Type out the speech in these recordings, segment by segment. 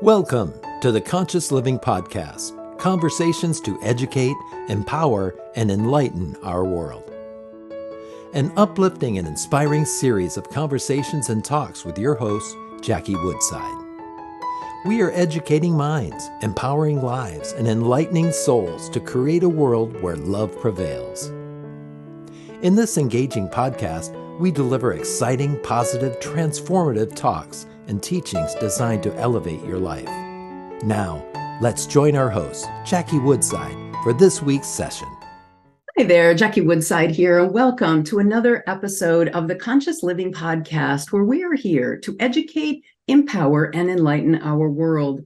Welcome to the Conscious Living Podcast, conversations to educate, empower, and enlighten our world. An uplifting and inspiring series of conversations and talks with your host, Jackie Woodside. We are educating minds, empowering lives, and enlightening souls to create a world where love prevails. In this engaging podcast, we deliver exciting, positive, transformative talks and teachings designed to elevate your life. Now, let's join our host, Jackie Woodside, for this week's session. Hi there, Jackie Woodside here, and welcome to another episode of the Conscious Living Podcast, where we are here to educate, empower, and enlighten our world.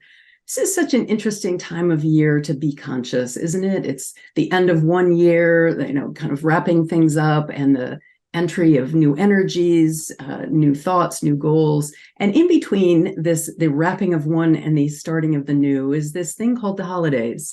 This is such an interesting time of year to be conscious, isn't it? It's the end of one year, kind of wrapping things up, and the entry of new energies, new thoughts, new goals. And in between the wrapping of one and the starting of the new is this thing called the holidays.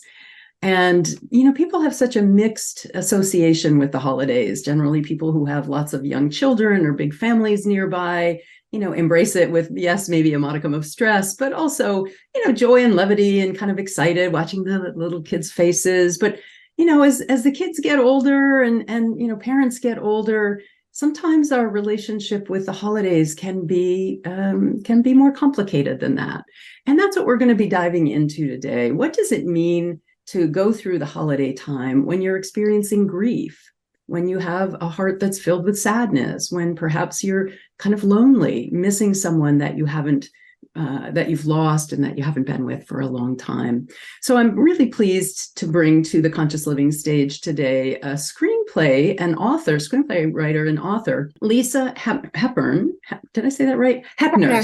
And, people have such a mixed association with the holidays. Generally, people who have lots of young children or big families nearby, embrace it with, yes, maybe a modicum of stress, but also, joy and levity and kind of excited watching the little kids' faces. But as the kids get older and parents get older, sometimes our relationship with the holidays can be more complicated than that. And that's what we're going to be diving into today. What does it mean to go through the holiday time when you're experiencing grief, when you have a heart that's filled with sadness, when perhaps you're kind of lonely, missing someone that you've lost and that you haven't been with for a long time. So I'm really pleased to bring to the Conscious Living stage today a screenplay writer and author, Lisa Hepner. Did I say that right? Hepner.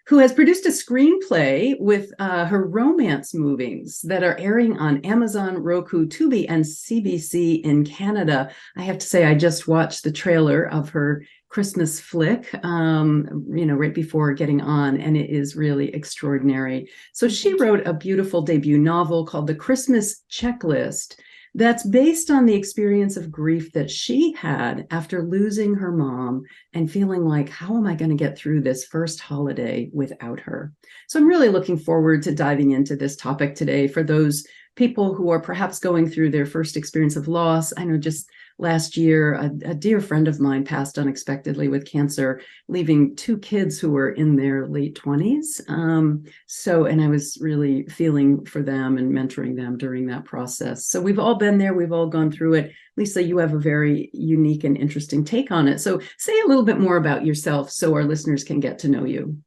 Who has produced a screenplay with her romance movies that are airing on Amazon, Roku, Tubi, and CBC in Canada. I have to say, I just watched the trailer of her Christmas flick, right before getting on, and it is really extraordinary. So she wrote a beautiful debut novel called The Christmas Checklist that's based on the experience of grief that she had after losing her mom and feeling like, how am I going to get through this first holiday without her? So I'm really looking forward to diving into this topic today for those people who are perhaps going through their first experience of loss. I know just last year, a dear friend of mine passed unexpectedly with cancer, leaving two kids who were in their late 20s. And I was really feeling for them and mentoring them during that process. So we've all been there. We've all gone through it. Lisa, you have a very unique and interesting take on it. So say a little bit more about yourself so our listeners can get to know you.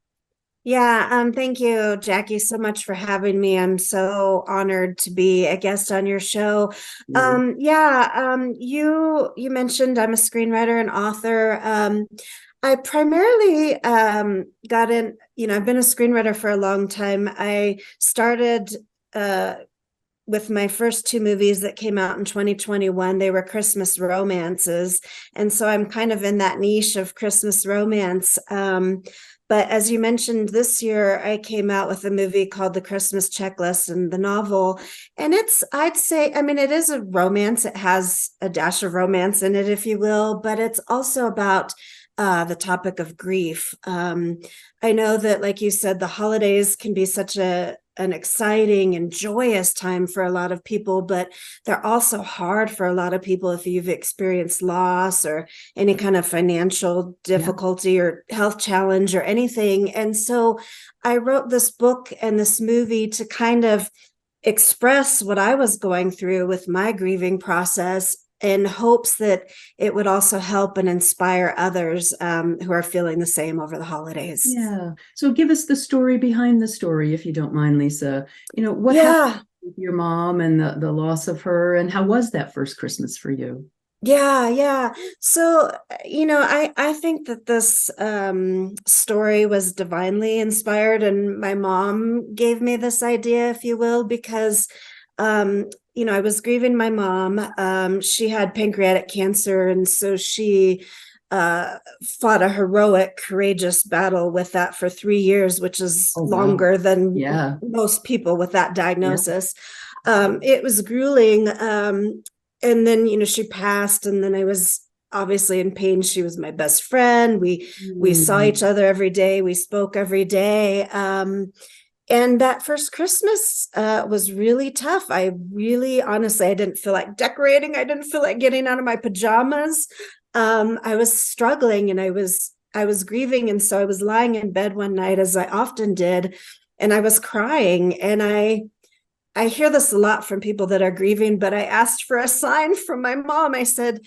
Yeah, thank you, Jackie, so much for having me. I'm so honored to be a guest on your show. You mentioned I'm a screenwriter and author. I primarily got in, I've been a screenwriter for a long time. I started with my first two movies that came out in 2021. They were Christmas romances. And so I'm kind of in that niche of Christmas romance. But as you mentioned, this year I came out with a movie called The Christmas Checklist, and the novel. And it is a romance. It has a dash of romance in it, if you will, but it's also about the topic of grief. I know that, like you said, the holidays can be such an exciting and joyous time for a lot of people, but they're also hard for a lot of people if you've experienced loss or any kind of financial difficulty or health challenge or anything. And so I wrote this book and this movie to kind of express what I was going through with my grieving process, in hopes that it would also help and inspire others who are feeling the same over the holidays. Yeah. So give us the story behind the story, if you don't mind, Lisa. What happened with your mom and the loss of her, and how was that first Christmas for you? Yeah. So, I think that this story was divinely inspired, and my mom gave me this idea, if you will, because I was grieving my mom. She had pancreatic cancer, and so she fought a heroic, courageous battle with that for 3 years, which is longer than most people with that diagnosis. It was grueling. And then, she passed, and then I was obviously in pain. She was my best friend. We saw each other every day. We spoke every day. And that first Christmas was really tough. Honestly, I didn't feel like decorating. I didn't feel like getting out of my pajamas. I was struggling, and I was grieving. And so I was lying in bed one night, as I often did, and I was crying. And I hear this a lot from people that are grieving, but I asked for a sign from my mom. I said,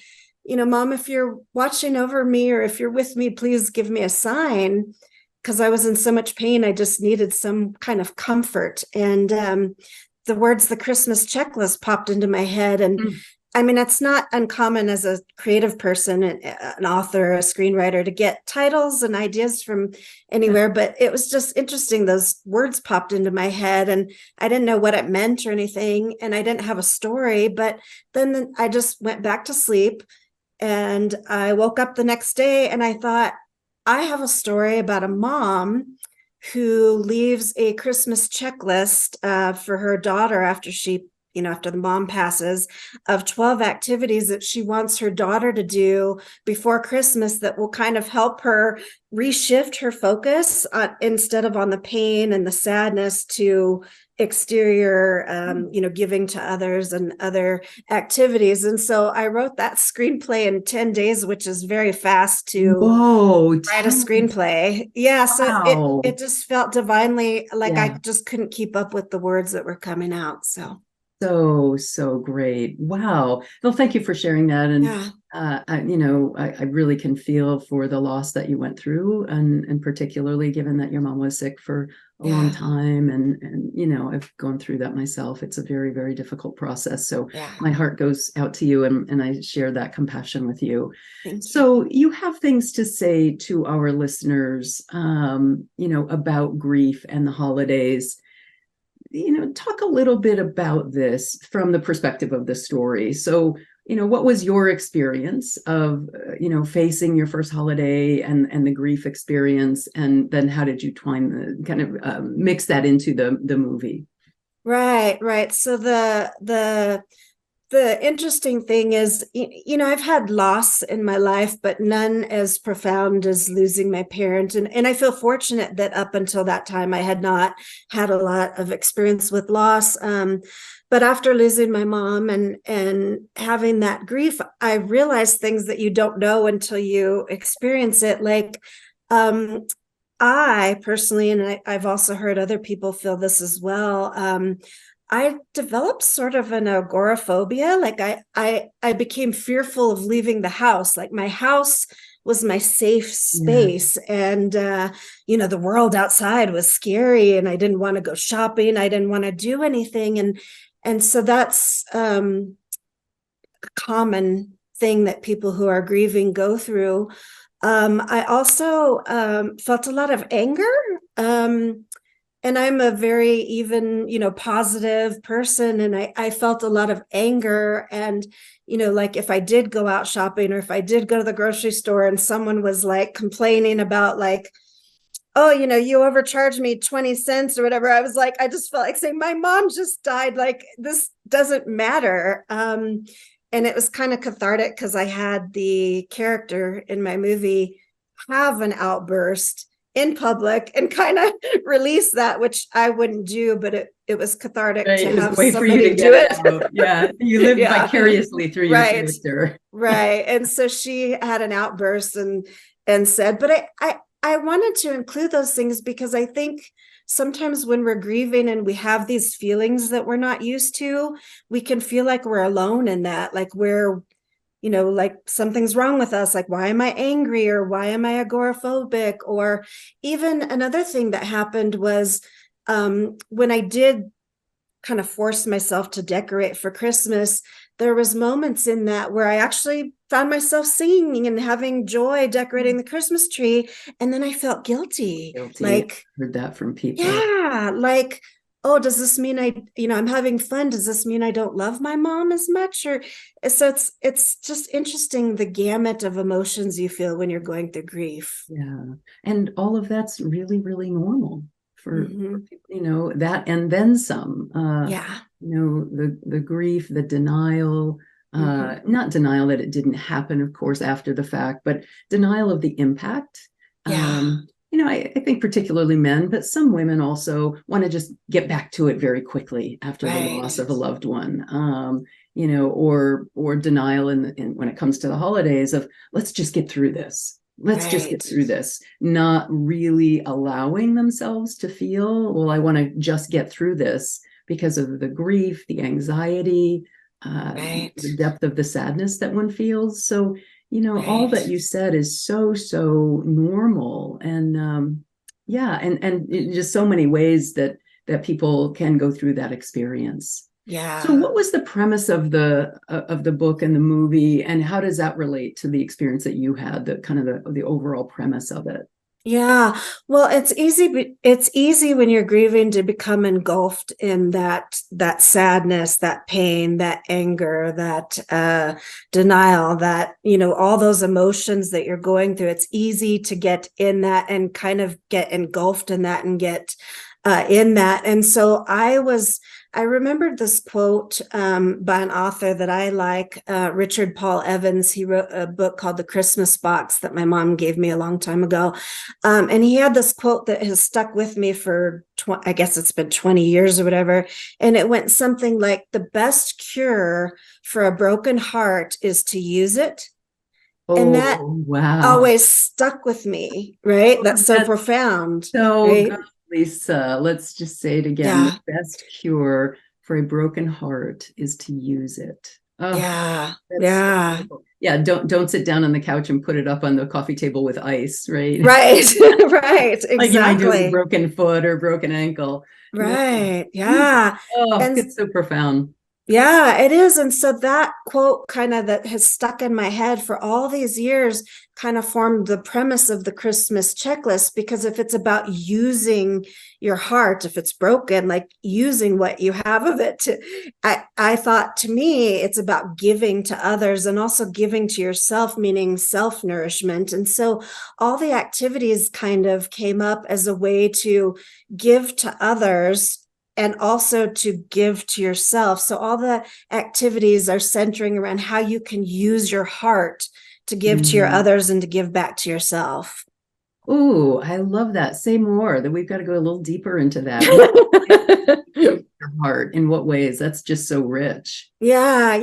Mom, if you're watching over me or if you're with me, please give me a sign. Because I was in so much pain, I just needed some kind of comfort. And the words, the Christmas checklist, popped into my head. And I mean, it's not uncommon as a creative person, an author, a screenwriter, to get titles and ideas from anywhere. But it was just interesting. Those words popped into my head, and I didn't know what it meant or anything. And I didn't have a story. But then I just went back to sleep, and I woke up the next day and I thought, I have a story about a mom who leaves a Christmas checklist for her daughter after the mom passes, of 12 activities that she wants her daughter to do before Christmas that will kind of help her reshift her focus instead of on the pain and the sadness to exterior, giving to others and other activities. And so I wrote that screenplay in 10 days, which is very fast to write a screenplay. Yeah. So it just felt divinely like I just couldn't keep up with the words that were coming out. So great. Wow. Well, thank you for sharing that. And, I really can feel for the loss that you went through, and particularly given that your mom was sick for a long time. And, I've gone through that myself. It's a very, very difficult process. So my heart goes out to you, and I share that compassion with you. So you have things to say to our listeners, about grief and the holidays. Talk a little bit about this from the perspective of the story. So, what was your experience of, facing your first holiday and the grief experience? And then how did you mix that into the movie? Right. So the interesting thing is, I've had loss in my life, but none as profound as losing my parent. And I feel fortunate that up until that time, I had not had a lot of experience with loss. But after losing my mom and having that grief, I realized things that you don't know until you experience it. Like, I personally, and I've also heard other people feel this as well, I developed sort of an agoraphobia. Like I became fearful of leaving the house. Like my house was my safe space. And, the world outside was scary, and I didn't want to go shopping. I didn't want to do anything. And so that's a common thing that people who are grieving go through. I also felt a lot of anger. And I'm a very even, positive person. And I felt a lot of anger. And, like if I did go out shopping, or if I did go to the grocery store and someone was like complaining about like, oh, you overcharged me 20 cents or whatever, I was like, I just felt like saying, my mom just died. Like, this doesn't matter. And it was kind of cathartic because I had the character in my movie have an outburst in public and kind of release that, which I wouldn't do, but it was cathartic to have somebody do it. Yeah, you live vicariously through your character. Right. And so she had an outburst and said, but I wanted to include those things because I think sometimes when we're grieving and we have these feelings that we're not used to, we can feel like we're alone in that, like we're, like something's wrong with us. Like, why am I angry? Or why am I agoraphobic? Or even another thing that happened was when I did kind of force myself to decorate for Christmas, there was moments in that where I actually found myself singing and having joy decorating the Christmas tree. And then I felt guilty. Like, I heard that from people. Yeah. Like, oh, does this mean I'm having fun? Does this mean I don't love my mom as much? Or so it's just interesting, the gamut of emotions you feel when you're going through grief. Yeah. And all of that's really, really normal for that, and then some. The grief, the denial, Not denial that it didn't happen, of course, after the fact, but denial of the impact. Yeah. I think particularly men, but some women also want to just get back to it very quickly after the loss of a loved one. Or denial in when it comes to the holidays of let's just get through this. Let's just get through this, not really allowing themselves to feel, well, I want to just get through this because of the grief, the anxiety, the depth of the sadness that one feels. So, all that you said is so, so normal. And and just so many ways that people can go through that experience. Yeah. So what was the premise of the book and the movie, and how does that relate to the experience that you had, the kind of the overall premise of it? Yeah. Well, it's easy. It's easy when you're grieving to become engulfed in that sadness, that pain, that anger, that denial, that, all those emotions that you're going through. It's easy to get in that and kind of get engulfed in that and get in that. And so I remembered this quote by an author that I like, Richard Paul Evans. He wrote a book called The Christmas Box that my mom gave me a long time ago. And he had this quote that has stuck with me for, I guess it's been 20 years or whatever. And it went something like, the best cure for a broken heart is to use it. And that always stuck with me, right? That's so profound. So right? good, Lisa, let's just say it again. The best cure for a broken heart is to use it. Oh, Don't sit down on the couch and put it up on the coffee table with ice, right? Right. Exactly. Like you might do with a broken foot or broken ankle. Right. Yeah. And it's so profound. Yeah, it is. And so that quote kind of that has stuck in my head for all these years kind of formed the premise of the Christmas checklist, because if it's about using your heart, if it's broken, like using what you have of it I thought, to me, it's about giving to others and also giving to yourself, meaning self-nourishment. And so all the activities kind of came up as a way to give to others and also to give to yourself. So all the activities are centering around how you can use your heart to give to your others and to give back to yourself. Oh, I love that. Say more. That we've got to go a little deeper into that. Your heart, in what ways? That's just so rich. Yeah.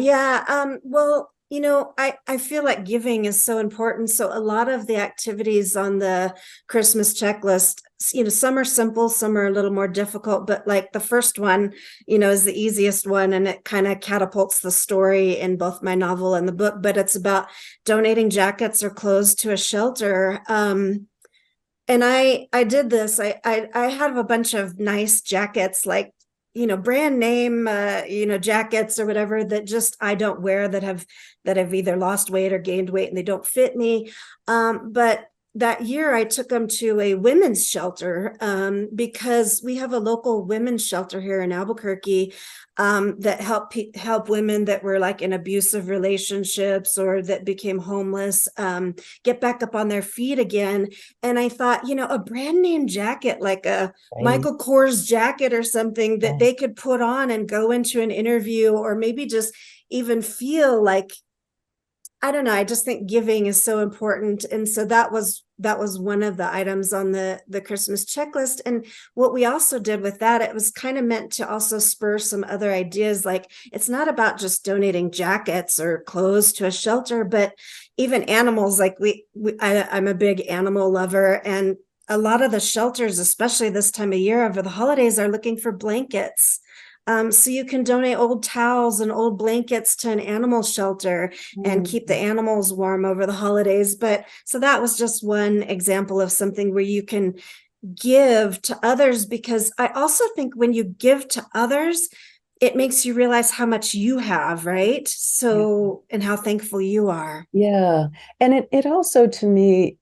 Well, I feel like giving is so important. So a lot of the activities on the Christmas checklist, some are simple, some are a little more difficult, but like the first one, is the easiest one, and it kind of catapults the story in both my novel and the book, but it's about donating jackets or clothes to a shelter. And I did this. I have a bunch of nice jackets, like, brand name, jackets or whatever that just I don't wear, that have either lost weight or gained weight and they don't fit me. But that year I took them to a women's shelter because we have a local women's shelter here in Albuquerque that help women that were like in abusive relationships or that became homeless get back up on their feet again. And I thought, a brand name jacket, like a Michael Kors jacket or something that they could put on and go into an interview, or maybe just even feel like, I don't know. I just think giving is so important. And so that was one of the items on the Christmas checklist. And what we also did with that, it was kind of meant to also spur some other ideas. Like, it's not about just donating jackets or clothes to a shelter, but even animals. Like I'm a big animal lover, and a lot of the shelters, especially this time of year over the holidays, are looking for blankets. So you can donate old towels and old blankets to an animal shelter and keep the animals warm over the holidays. But so that was just one example of something where you can give to others, because I also think when you give to others, it makes you realize how much you have, right? So, and how thankful you are. Yeah. And it also, to me,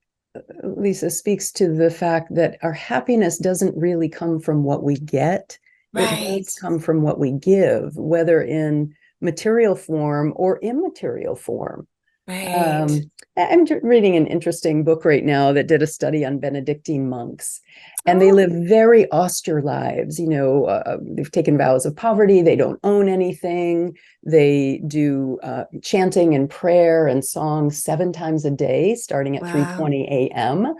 Lisa, speaks to the fact that our happiness doesn't really come from what we get. Right. It does come from what we give, whether in material form or immaterial form. Right. I'm reading an interesting book right now that did a study on Benedictine monks, and they live very austere lives. They've taken vows of poverty. They don't own anything. They do chanting and prayer and song 7 times a day, starting at 3:20 a.m.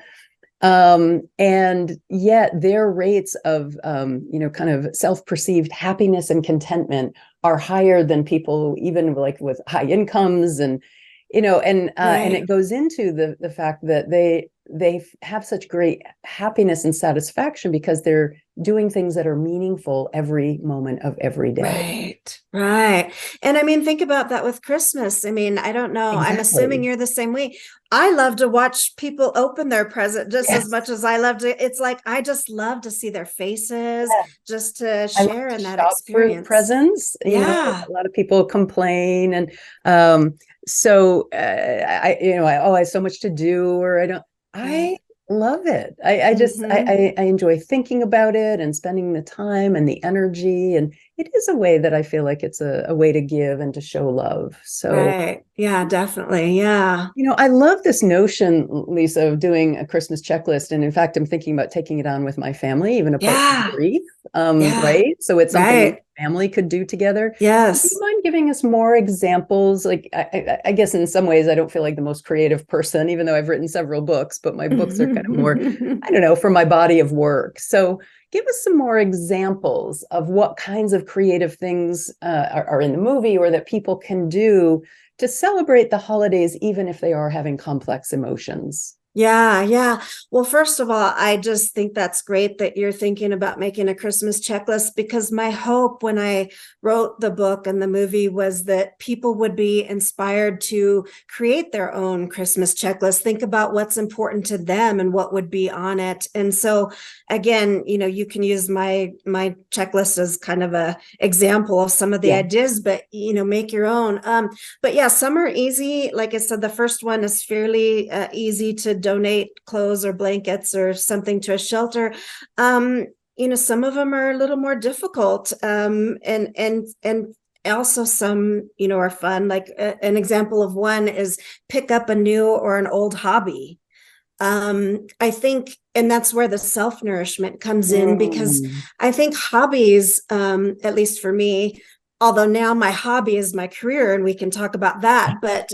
And yet their rates of, kind of self-perceived happiness and contentment are higher than people even like with high incomes, and and it goes into the fact that they have such great happiness and satisfaction because they're doing things that are meaningful every moment of every day. Right. And I mean, think about that with Christmas. I mean, I don't know. Exactly. I'm assuming you're the same way. I love to watch people open their present just as much as I love to. It's like, I just love to see their faces, just to share in that experience. For presents. Yeah. A lot of people complain, and I have so much to do, or I don't. I love it. I just I enjoy thinking about it and spending the time and the energy, and it is a way that I feel like it's a way to give and to show love. So yeah, definitely. Yeah. I love this notion, Lisa, of doing a Christmas checklist. And in fact, I'm thinking about taking it on with my family, even apart from grief. Right. So it's something the family could do together. Yes. Do you mind giving us more examples? Like, I guess in some ways, I don't feel like the most creative person, even though I've written several books, but my books are kind of more, I don't know, for my body of work. So give us some more examples of what kinds of creative things are in the movie, or that people can do to celebrate the holidays, even if they are having complex emotions. Yeah. Well, first of all, I just think that's great that you're thinking about making a Christmas checklist, because my hope when I wrote the book and the movie was that people would be inspired to create their own Christmas checklist, think about what's important to them and what would be on it. And so again, you can use my checklist as kind of a example of some of the ideas, but make your own. But yeah, some are easy. Like I said, the first one is fairly easy to donate clothes or blankets or something to a shelter. Some of them are a little more difficult, and also some are fun. Like an example of one is pick up a new or an old hobby. I think, and that's where the self-nourishment comes in, because I think hobbies, at least for me, although now my hobby is my career and we can talk about that, but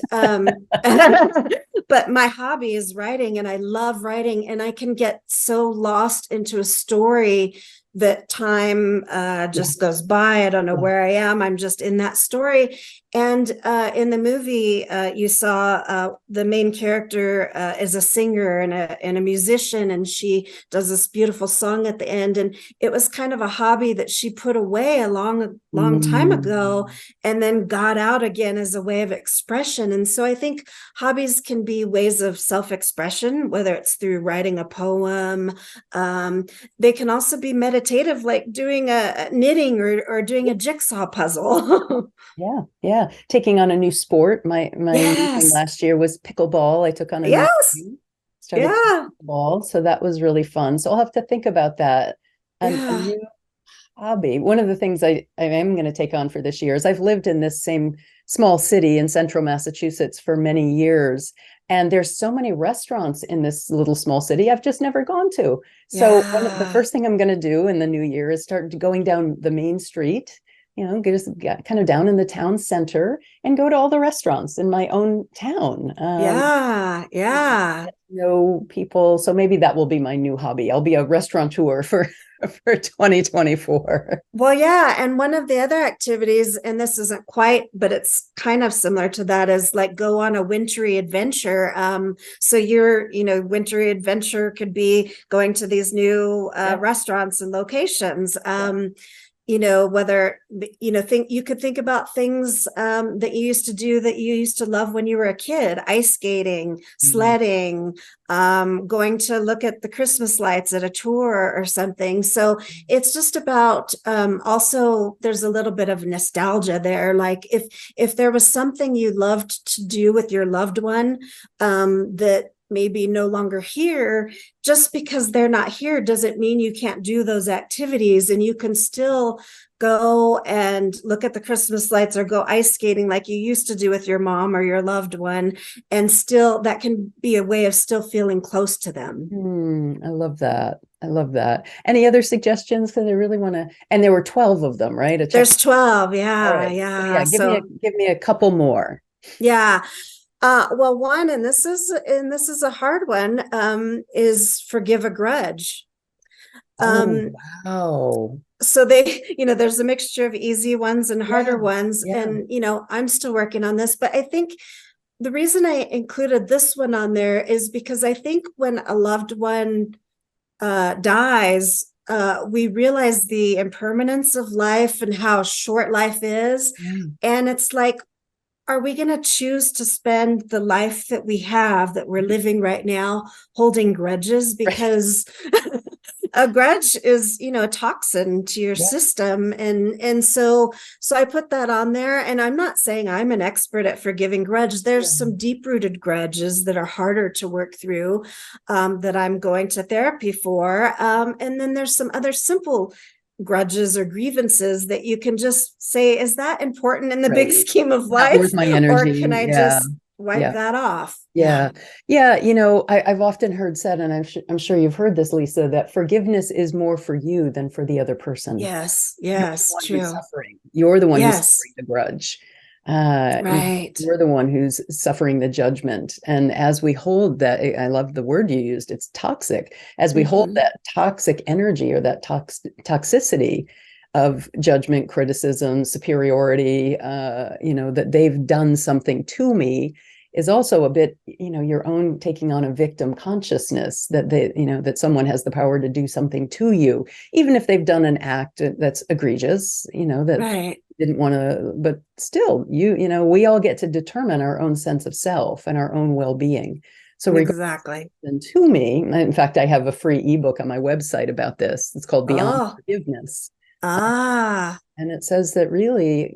but my hobby is writing, and I love writing, and I can get so lost into a story that time just goes by. I don't know where I am. I'm just in that story. And in the movie, you saw the main character is a singer and a musician, and she does this beautiful song at the end. And it was kind of a hobby that she put away a long time ago, and then got out again as a way of expression. And so I think hobbies can be ways of self-expression, whether it's through writing a poem. They can also be meditative, like doing a knitting or doing a jigsaw puzzle. Yeah. Taking on a new sport. My thing last year was pickleball. I took on a new started pickleball. So that was really fun. So I'll have to think about that. And a new hobby. One of the things I am going to take on for this year is I've lived in this same small city in central Massachusetts for many years. And there's so many restaurants in this little small city I've just never gone to. So the first thing I'm going to do in the new year is start going down the main street, get kind of down in the town center and go to all the restaurants in my own town. Know people. So maybe that will be my new hobby. I'll be a restaurateur for 2024. Well, yeah. And one of the other activities, and this isn't quite, but it's kind of similar to that, is like go on a wintry adventure. So your, wintry adventure could be going to these new restaurants and locations. Whether, you could think about things that you used to do that you used to love when you were a kid: ice skating, sledding, going to look at the Christmas lights at a tour or something. So it's just about, also there's a little bit of nostalgia there. Like if there was something you loved to do with your loved one, that maybe no longer here. Just because they're not here doesn't mean you can't do those activities, and you can still go and look at the Christmas lights or go ice skating like you used to do with your mom or your loved one. And still, that can be a way of still feeling close to them. I love that. I love that. Any other suggestions? Because I really want to, and there were 12 of them, right? There's 12. Yeah. All right. Yeah. So, give me a couple more. Yeah. Well, one, and this is a hard one, is forgive a grudge. Wow. So there's a mixture of easy ones and harder ones. Yeah. And, I'm still working on this, but I think the reason I included this one on there is because I think when a loved one dies, we realize the impermanence of life and how short life is. Yeah. And it's like, are we going to choose to spend the life that we have, that we're living right now, holding grudges? Because a grudge is, a toxin to your system. And so I put that on there, and I'm not saying I'm an expert at forgiving grudge. There's some deep-rooted grudges that are harder to work through, that I'm going to therapy for. And then there's some other simple grudges or grievances that you can just say, is that important in the big scheme of life? Worth my energy. Or can I just wipe that off? Yeah. I've often heard said, and I'm sure you've heard this, Lisa, that forgiveness is more for you than for the other person. Yes, true. Suffering. You're the one who's suffering the grudge. Right. You're the one who's suffering the judgment. And as we hold that, I love the word you used, it's toxic. As we hold that toxic energy or that toxicity of judgment, criticism, superiority, that they've done something to me, is also a bit, your own taking on a victim consciousness that that someone has the power to do something to you, even if they've done an act that's egregious, that didn't want to, but still, we all get to determine our own sense of self and our own well-being. So exactly. And to me, in fact, I have a free ebook on my website about this. It's called Beyond Forgiveness. And it says that really,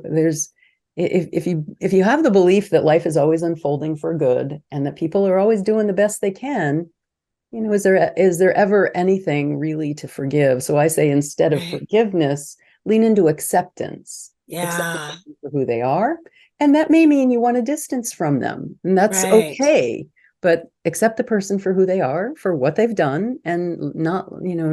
there's, if you have the belief that life is always unfolding for good and that people are always doing the best they can, is there ever anything really to forgive? So I say, instead of forgiveness, lean into acceptance. Accept them for who they are. And that may mean you want a distance from them, and that's okay. But accept the person for who they are, for what they've done, and not,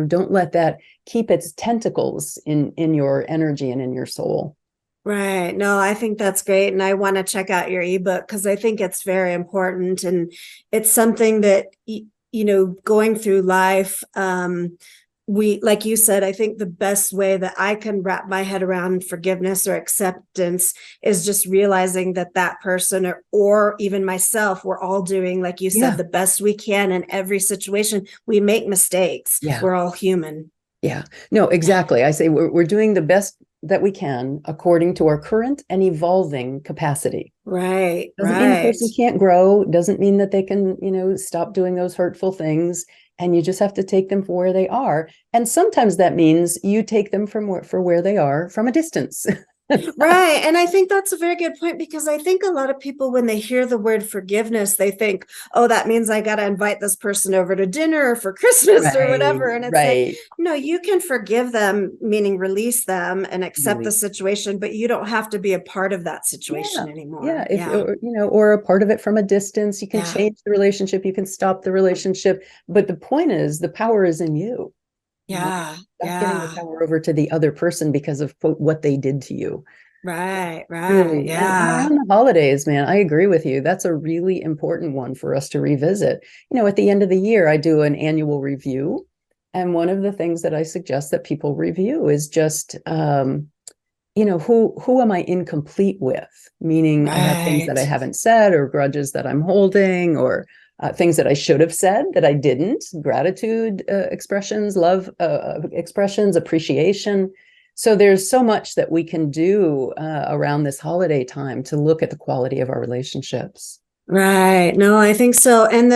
don't let that keep its tentacles in your energy and in your soul. Right. No, I think that's great. And I want to check out your ebook because I think it's very important. And it's something that, going through life, like you said, I think the best way that I can wrap my head around forgiveness or acceptance is just realizing that person or even myself, we're all doing, like you said, the best we can in every situation. We make mistakes. Yeah. We're all human. Yeah, no, exactly. I say we're doing the best that we can according to our current and evolving capacity. Right. Doesn't mean the person can't grow. Doesn't mean that they can, stop doing those hurtful things. And you just have to take them for where they are. And sometimes that means you take them for where they are from a distance. Right. And I think that's a very good point, because I think a lot of people, when they hear the word forgiveness, they think, oh, that means I got to invite this person over to dinner or for Christmas or whatever. And it's like, no, you can forgive them, meaning release them and accept the situation, but you don't have to be a part of that situation anymore. Or a part of it from a distance. You can change the relationship. You can stop the relationship. But the point is, the power is in you. Yeah. Not getting the power over to the other person because of what they did to you. Right. Really. Yeah. And around the holidays, man, I agree with you. That's a really important one for us to revisit. At the end of the year, I do an annual review. And one of the things that I suggest that people review is just, who am I incomplete with? Meaning I have things that I haven't said, or grudges that I'm holding, or things that I should have said that I didn't, gratitude expressions, love expressions, appreciation. So there's so much that we can do around this holiday time to look at the quality of our relationships. Right. No, I think so. And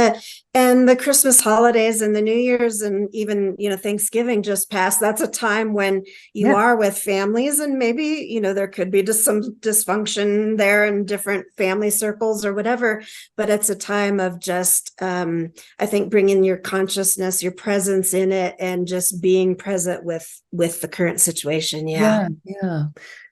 the Christmas holidays and the New Year's and even, Thanksgiving just passed. That's a time when you are with families, and maybe, there could be just some dysfunction there in different family circles or whatever, but it's a time of just, I think, bringing your consciousness, your presence in it, and just being present with the current situation. Yeah.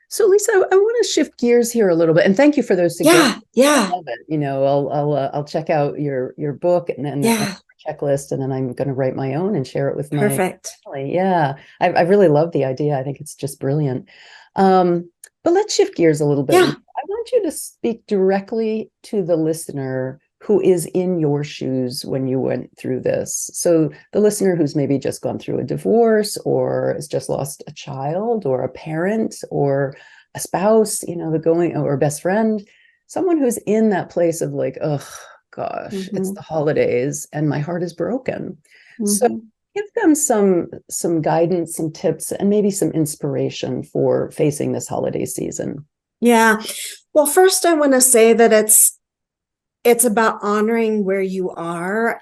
So, Lisa, I want to shift gears here a little bit, and thank you for those suggestions. Yeah. I love it. I'll check out your book and then a checklist, and then I'm going to write my own and share it with my family. Yeah, I really love the idea. I think it's just brilliant. But let's shift gears a little bit. Yeah. I want you to speak directly to the listener who is in your shoes when you went through this. So the listener who's maybe just gone through a divorce, or has just lost a child, or a parent, or a spouse, or a best friend, someone who's in that place of like, oh gosh, it's the holidays and my heart is broken. So give them some guidance, some tips, and maybe some inspiration for facing this holiday season. Yeah. Well, first I want to say that it's about honoring where you are.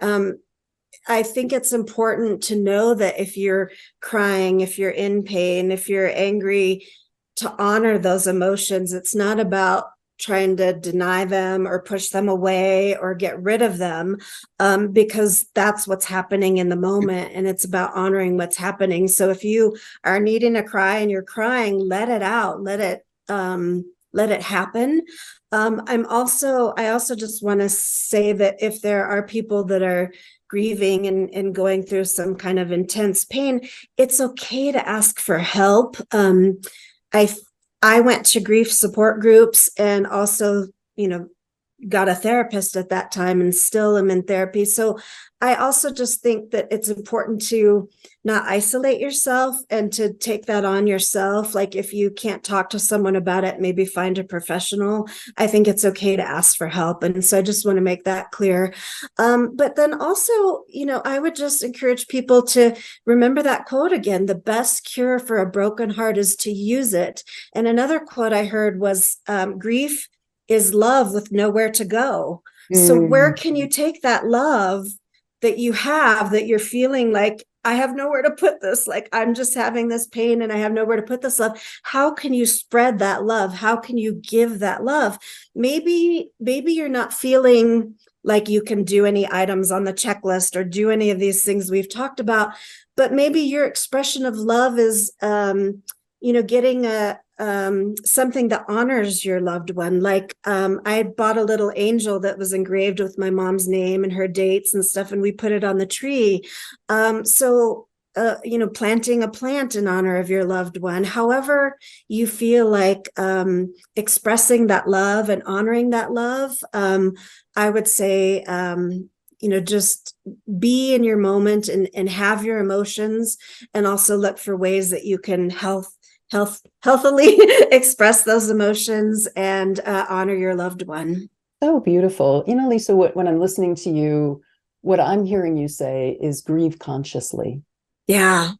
I think it's important to know that if you're crying, if you're in pain, if you're angry, to honor those emotions. It's not about trying to deny them or push them away or get rid of them, because that's what's happening in the moment. And it's about honoring what's happening. So if you are needing to cry and you're crying, let it out, let it happen. I also just want to say that if there are people that are grieving and going through some kind of intense pain, it's okay to ask for help. I went to grief support groups and also, got a therapist at that time and still am in therapy. So I also just think that it's important to not isolate yourself and to take that on yourself. Like if you can't talk to someone about it, maybe find a professional. I think it's okay to ask for help. And so I just want to make that clear. But then also, I would just encourage people to remember that quote again: the best cure for a broken heart is to use it. And another quote I heard was, grief is love with nowhere to go. So where can you take that love that you have, that you're feeling like, I have nowhere to put this, like I'm just having this pain and I have nowhere to put this love? How can you spread that love? How can you give that love? Maybe you're not feeling like you can do any items on the checklist or do any of these things we've talked about, but maybe your expression of love is, getting something that honors your loved one. Like I bought a little angel that was engraved with my mom's name and her dates and stuff, and we put it on the tree. Planting a plant in honor of your loved one. However you feel like expressing that love and honoring that love, I would say, just be in your moment and have your emotions, and also look for ways that you can healthily express those emotions and honor your loved one. So beautiful. Lisa, when I'm listening to you, what I'm hearing you say is grieve consciously. Yeah.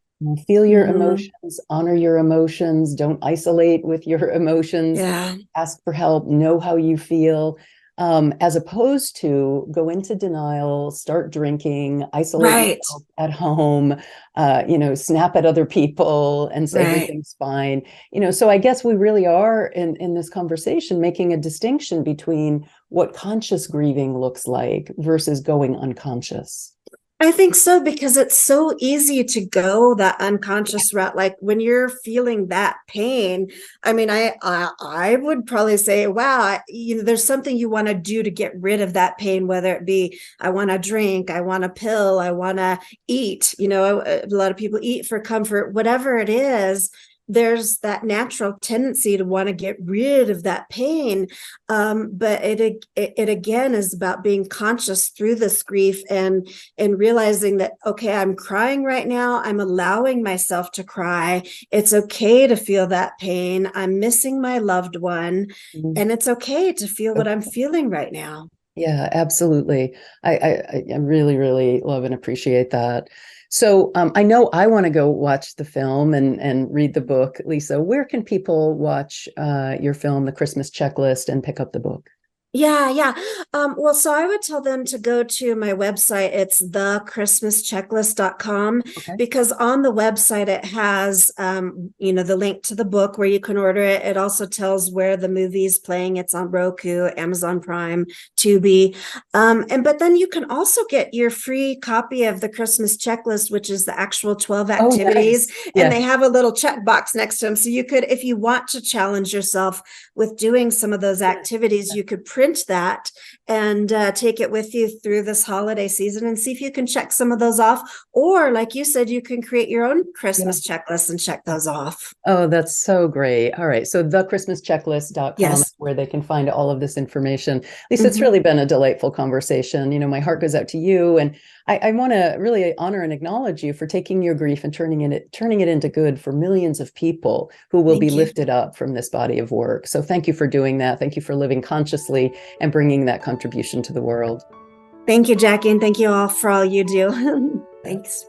Feel your emotions, honor your emotions, don't isolate with your emotions. Yeah. Ask for help, know how you feel, as opposed to go into denial, start drinking, isolate yourself at home, snap at other people and say everything's fine. So I guess we really are in this conversation making a distinction between what conscious grieving looks like versus going unconscious. I think so, because it's so easy to go that unconscious route. Like when you're feeling that pain, I mean, I would probably say, wow, there's something you want to do to get rid of that pain, whether it be, I want to drink, I want a pill, I want to eat, a lot of people eat for comfort, whatever it is. There's that natural tendency to want to get rid of that pain. But it again is about being conscious through this grief and realizing that, okay, I'm crying right now. I'm allowing myself to cry. It's okay to feel that pain. I'm missing my loved one. And it's okay to feel what I'm feeling right now. Yeah, absolutely. I really, really love and appreciate that. So I know I want to go watch the film and read the book. Lisa, where can people watch your film, The Christmas Checklist, and pick up the book? Yeah. Well, so I would tell them to go to my website. It's thechristmaschecklist.com, Okay. because on the website it has, the link to the book where you can order it. It also tells where the movie's playing. It's on Roku, Amazon Prime, Tubi. But then you can also get your free copy of the Christmas checklist, which is the actual 12 activities. Nice. And Yeah. they have a little checkbox next to them. So you could, if you want to challenge yourself with doing some of those activities, you could print that and take it with you through this holiday season and see if you can check some of those off. Or like you said, you can create your own Christmas checklist and check those off. Oh, that's so great. All right. So thechristmaschecklist.com Yes. is where they can find all of this information. Lisa, it's really been a delightful conversation. My heart goes out to you. And I want to really honor and acknowledge you for taking your grief and turning it into good for millions of people who will be lifted up from this body of work. So thank you for doing that. Thank you for living consciously and bringing that contribution to the world. Thank you, Jackie. And thank you all for all you do. Thanks.